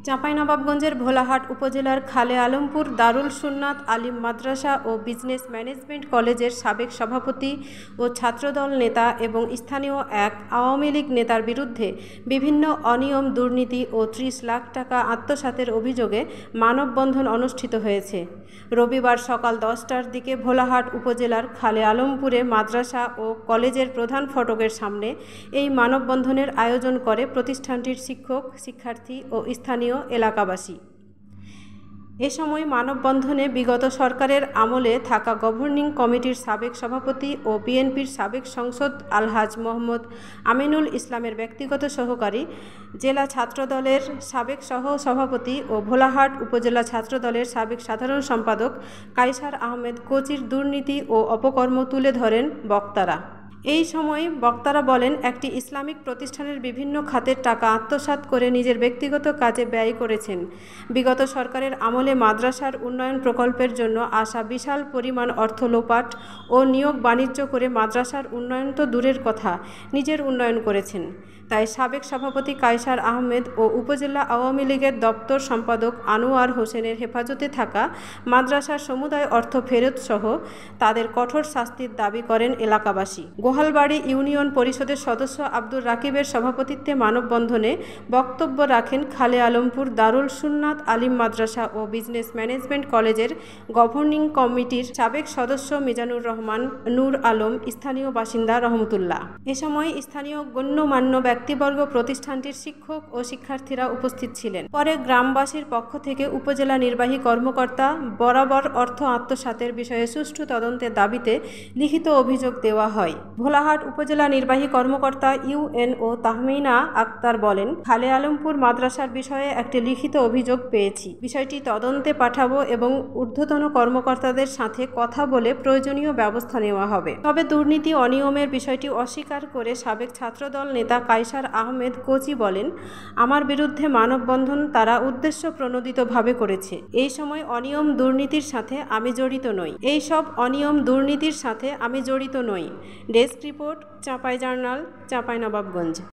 চাঁপাইনবাবগঞ্জের ভোলাহাট উপজেলার খালে আলমপুর দারুল সুন্নাত আলিম মাদ্রাসা ও বিজনেস ম্যানেজমেন্ট কলেজের সাবেক সভাপতি ও ছাত্রদল নেতা এবং স্থানীয় এক আওয়ামী লীগ নেতার বিরুদ্ধে বিভিন্ন অনিয়ম, দুর্নীতি ও ৩০ লাখ টাকা আত্মসাতের অভিযোগে মানববন্ধন অনুষ্ঠিত হয়েছে। রবিবার সকাল ১০টার দিকে ভোলাহাট উপজেলার খালে আলমপুরে মাদ্রাসা ও কলেজের প্রধান ফটকের সামনে এই মানববন্ধনের আয়োজন করে প্রতিষ্ঠানটির শিক্ষক, শিক্ষার্থী ও স্থানীয় এলাকাবাসী। এ সময় মানববন্ধনে বিগত সরকারের আমলে থাকা গভর্নিং কমিটির সাবেক সভাপতি ও বিএনপির সাবেক সংসদ আলহাজ মোহাম্মদ আমিনুল ইসলামের ব্যক্তিগত সহকারী, জেলা ছাত্রদলের সাবেক সহ-সভাপতি ও ভোলাহাট উপজেলা ছাত্রদলের সাবেক সাধারণ সম্পাদক কায়সার আহমেদ কোচির দুর্নীতি ও অপকর্ম তুলে ধরেন বক্তারা। এই সময় বক্তারা বলেন, একটি ইসলামিক প্রতিষ্ঠানের বিভিন্ন খাতের টাকা আত্মসাৎ করে নিজের ব্যক্তিগত কাজে ব্যয় করেছেন। বিগত সরকারের আমলে মাদ্রাসার উন্নয়ন প্রকল্পের জন্য আসা বিশাল পরিমাণ অর্থ লোপাট ও নিয়োগ বাণিজ্য করে মাদ্রাসার উন্নয়ন তো দূরের কথা, নিজের উন্নয়ন করেছেন। তাই সাবেক সভাপতি কায়সার আহমেদ ও উপজেলা আওয়ামী লীগের দপ্তর সম্পাদক আনোয়ার হোসেনের হেফাজতে থাকা মাদ্রাসার সমুদায় অর্থ ফেরত সহ তাদের কঠোর শাস্তির দাবি করেন এলাকাবাসী। গোহালবাড়ি ইউনিয়ন পরিষদের সদস্য আব্দুর রাকিবের সভাপতিত্বে মানববন্ধনে বক্তব্য রাখেন খালে আলমপুর দারুল সুন্নাত আলিম মাদ্রাসা ও বিজনেস ম্যানেজমেন্ট কলেজের গভর্নিং কমিটির সাবেক সদস্য মিজানুর রহমান, নূর আলম, স্থানীয় বাসিন্দা রহমতুল্লাহ। এ সময় স্থানীয় গণ্যমান্য ব্যক্তিবর্গ, প্রতিষ্ঠানটির শিক্ষক ও শিক্ষার্থীরা উপস্থিত ছিলেন। পরে গ্রামবাসীর পক্ষ থেকে উপজেলা নির্বাহী কর্মকর্তা বরাবর অর্থ আত্মসাতের বিষয়ে সুষ্ঠু তদন্তের দাবিতে লিখিত অভিযোগ দেওয়া হয়। ভোলাহাট উপজেলা নির্বাহী কর্মকর্তা ইউএনও তাহমিনা আক্তার বলেন, খালে আলমপুর মাদ্রাসার বিষয়ে একটি লিখিত অভিযোগ পেয়েছি। বিষয়টি তদন্তে পাঠাবো এবং ঊর্ধ্বতন কর্মকর্তাদের সাথে কথা বলে প্রয়োজনীয় ব্যবস্থা নেওয়া হবে। তবে দুর্নীতি অনিয়মের বিষয়টি অস্বীকার করে সাবেক ছাত্রদল নেতা কায়সার আহমেদ কোচি বলেন, আমার বিরুদ্ধে মানববন্ধন তারা উদ্দেশ্য প্রণোদিতভাবে করেছে। এই সময় অনিয়ম দুর্নীতির সাথে আমি জড়িত নই। এই সব অনিয়ম দুর্নীতির সাথে আমি জড়িত নই। Desk report, Chapai journal, Chapainawabganj.